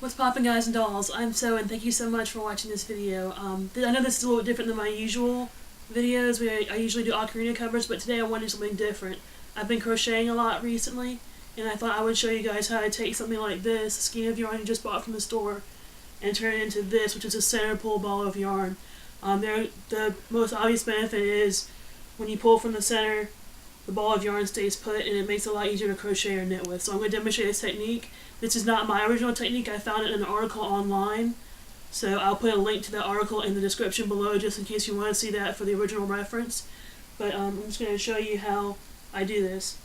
What's poppin', guys and dolls? I'm So, and thank you so much for watching this video. I know this is a little bit different than my usual videos. I usually do ocarina covers, but today I want to do something different. I've been crocheting a lot recently, and I thought I would show you guys how to take something like this, a skein of yarn you just bought from the store, and turn it into this, which is a center pull ball of yarn. The most obvious benefit is when you pull from the center, the ball of yarn stays put, and it makes it a lot easier to crochet or knit with. So I'm going to demonstrate this technique. This is not my original technique. I found it in an article online. So I'll put a link to that article in the description below just in case you want to see that for the original reference. But I'm just going to show you how I do this.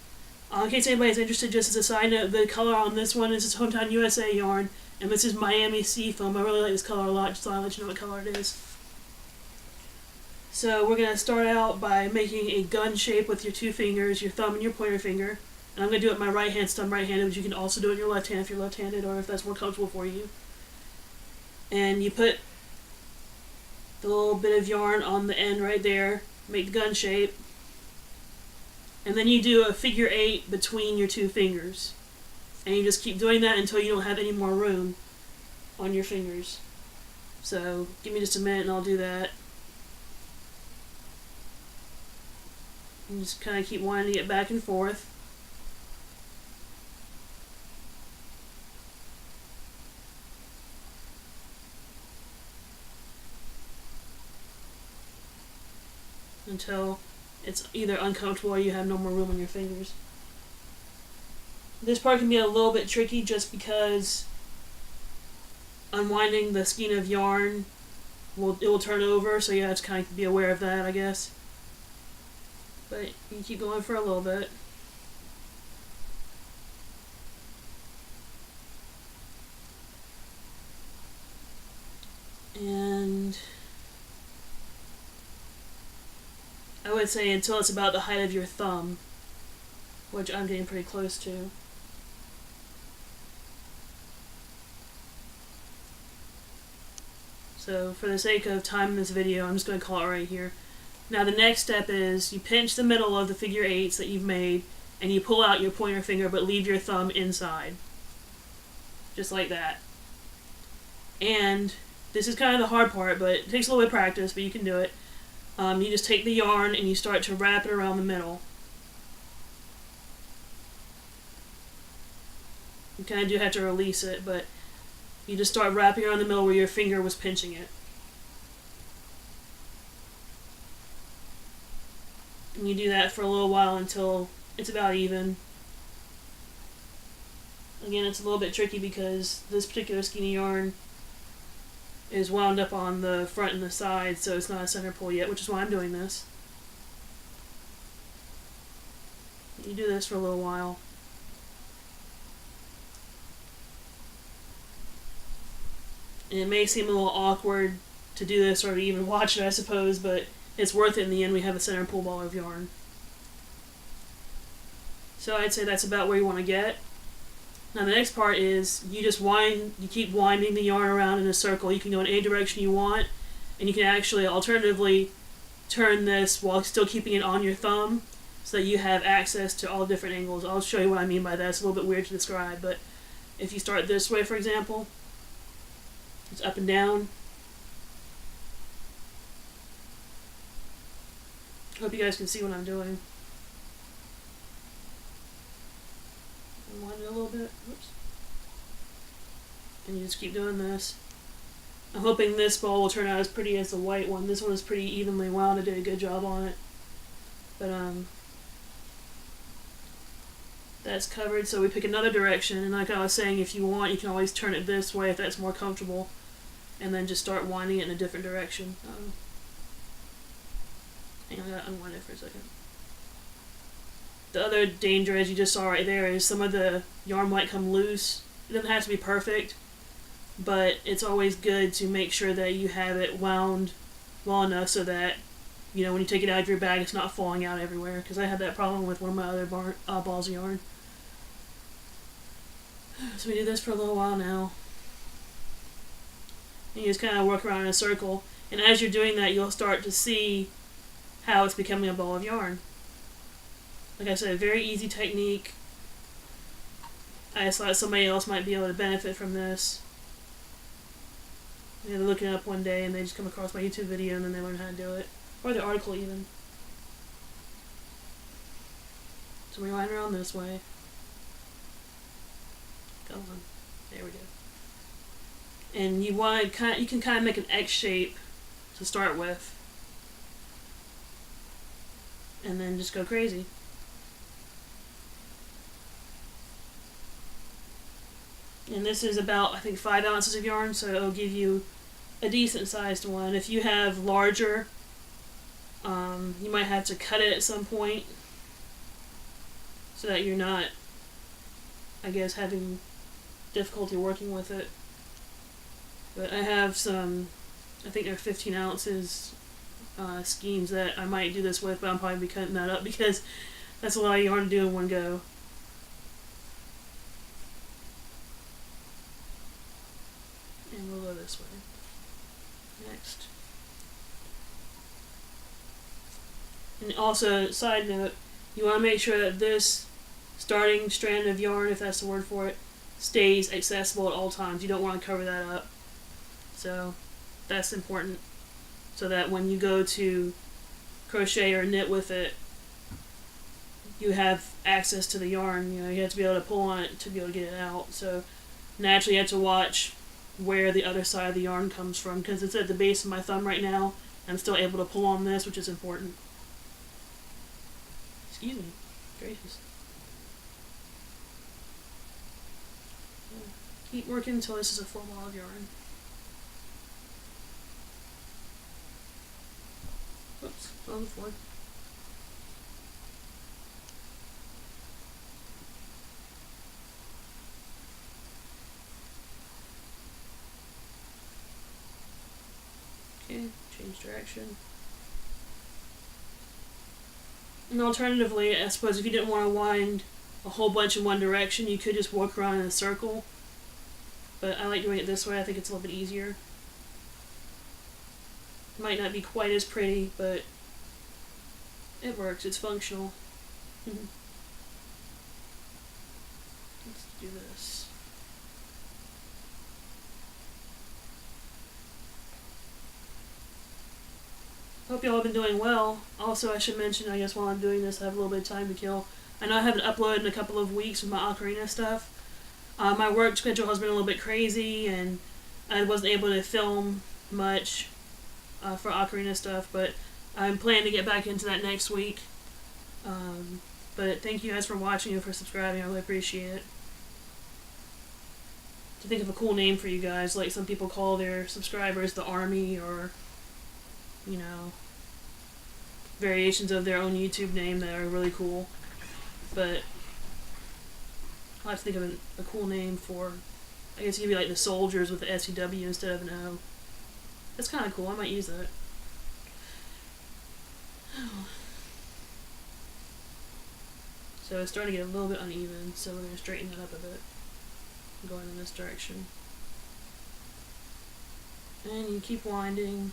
In case anybody's interested, just as a side note, the color on this one is Hometown USA yarn, and this is Miami Seafoam. I really like this color a lot, just so I'll let you know what color it is. So we're going to start out by making a gun shape with your two fingers, your thumb and your pointer finger. And I'm going to do it with my right hand, so I'm right-handed, but you can also do it with your left hand if you're left-handed or if that's more comfortable for you. And you put the little bit of yarn on the end right there, make the gun shape. And then you do a figure 8 between your two fingers. And you just keep doing that until you don't have any more room on your fingers. So give me just a minute and I'll do that. And just kind of keep winding it back and forth. Until it's either uncomfortable or you have no more room on your fingers. This part can be a little bit tricky just because unwinding the skein of yarn it will turn over, so you have to kind of be aware of that, I guess. But you can keep going for a little bit. And I would say until it's about the height of your thumb, which I'm getting pretty close to. So for the sake of time in this video, I'm just going to call it right here. Now the next step is you pinch the middle of the figure 8s that you've made and you pull out your pointer finger but leave your thumb inside. Just like that. And this is kind of the hard part, but it takes a little bit of practice, but you can do it. You just take the yarn and you start to wrap it around the middle. You kind of do have to release it, but you just start wrapping around the middle where your finger was pinching it. And you do that for a little while until it's about even. Again, it's a little bit tricky because this particular skein of yarn is wound up on the front and the side, so it's not a center pull yet, which is why I'm doing this. You do this for a little while. And it may seem a little awkward to do this or to even watch it, I suppose, but it's worth it in the end. We have a center pull ball of yarn. So I'd say that's about where you want to get. Now the next part is you keep winding the yarn around in a circle. You can go in any direction you want, and you can actually alternatively turn this while still keeping it on your thumb so that you have access to all different angles. I'll show you what I mean by that. It's a little bit weird to describe, but if you start this way, for example, it's up and down. Hope you guys can see what I'm doing. Unwind it a little bit. Oops. And you just keep doing this. I'm hoping this ball will turn out as pretty as the white one. This one is pretty evenly wound. I did a good job on it. But that's covered, so we pick another direction, and like I was saying, if you want, you can always turn it this way if that's more comfortable, and then just start winding it in a different direction. Hang on, I gotta unwind it for a second. The other danger, as you just saw right there, is some of the yarn might come loose. It doesn't have to be perfect, but it's always good to make sure that you have it wound well enough so that, you know, when you take it out of your bag, it's not falling out everywhere, because I had that problem with one of my other balls of yarn. So we do this for a little while now. And you just kind of work around in a circle, and as you're doing that, you'll start to see how it's becoming a ball of yarn. Like I said, a very easy technique. I just thought somebody else might be able to benefit from this. You know, they're looking it up one day and they just come across my YouTube video and then they learn how to do it. Or the article even. So we wind around this way. Come on. There we go. And you can kind of make an X shape to start with. And then just go crazy. And this is about, I think, 5 ounces of yarn, so it'll give you a decent sized one. If you have larger, you might have to cut it at some point so that you're not, I guess, having difficulty working with it. But I have some, I think they're 15 ounces skeins that I might do this with, but I'm probably be cutting that up because that's a lot of yarn to do in one go. And we'll go this way. Next. And also, side note, you want to make sure that this starting strand of yarn, if that's the word for it, stays accessible at all times. You don't want to cover that up. So that's important, so that when you go to crochet or knit with it, you have access to the yarn. You know, you have to be able to pull on it to be able to get it out. So naturally you have to watch where the other side of the yarn comes from, because it's at the base of my thumb right now. I'm still able to pull on this, which is important. Excuse me. Gracious. Keep working until this is a full ball of yarn. Oops, on the floor. Okay, change direction. And alternatively, I suppose if you didn't want to wind a whole bunch in one direction, you could just walk around in a circle. But I like doing it this way. I think it's a little bit easier. Might not be quite as pretty, but it works. It's functional. Let's do this. Hope y'all have been doing well. Also, I should mention, I guess while I'm doing this, I have a little bit of time to kill. I know I haven't uploaded in a couple of weeks with my ocarina stuff. My work schedule has been a little bit crazy, and I wasn't able to film much for ocarina stuff, but I'm planning to get back into that next week. But thank you guys for watching and for subscribing. I really appreciate it. To think of a cool name for you guys, like some people call their subscribers the Army, or, you know, variations of their own YouTube name that are really cool. But I'll have to think of a cool name for, I guess it could be like the Soldiers with the SUW instead of an O. That's kind of cool. I might use that. So it's starting to get a little bit uneven, so we're going to straighten that up a bit. Going in this direction. And you keep winding.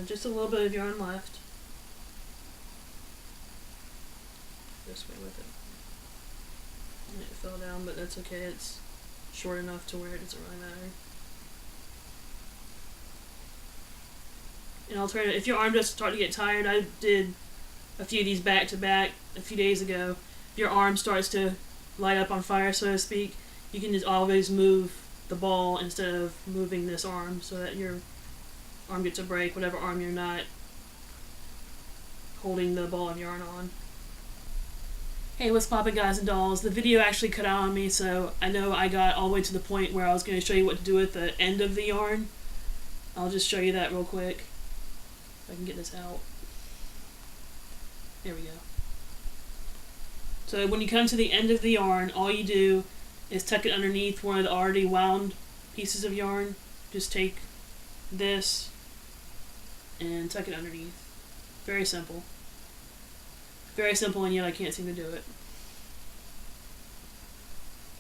Just a little bit of yarn left. This way with it. And it fell down, but that's okay. It's short enough to where it doesn't really matter. An alternative, if your arm does start to get tired, I did a few of these back to back a few days ago. If your arm starts to light up on fire, so to speak, you can just always move the ball instead of moving this arm, so that your arm gets a break, whatever arm you're not holding the ball of yarn on. Hey, what's poppin', guys and dolls? The video actually cut out on me, so I know I got all the way to the point where I was going to show you what to do at the end of the yarn. I'll just show you that real quick. If I can get this out. There we go. So when you come to the end of the yarn, all you do is tuck it underneath one of the already wound pieces of yarn. Just take this and tuck it underneath. Very simple. Very simple, and yet I can't seem to do it.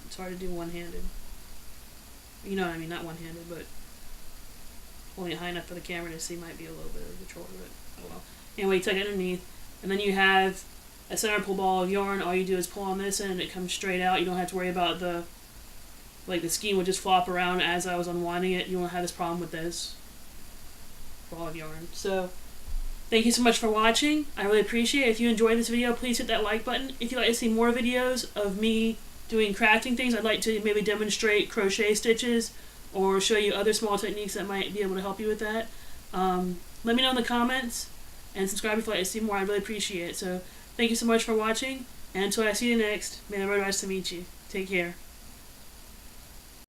It's hard to do one-handed. You know what I mean, not one-handed, but holding it high enough for the camera to see might be a little bit of a chore, but oh well. Anyway, you tuck it underneath, and then you have a center pull ball of yarn. All you do is pull on this end and it comes straight out. You don't have to worry about the skein would just flop around as I was unwinding it. You won't have this problem with this ball of yarn. So thank you so much for watching. I really appreciate it. If you enjoyed this video, please hit that like button. If you'd like to see more videos of me doing crafting things, I'd like to maybe demonstrate crochet stitches or show you other small techniques that might be able to help you with that. Let me know in the comments and subscribe if you'd like to see more. I really appreciate it. So thank you so much for watching, and until I see you next, may the road rise to meet you. Take care.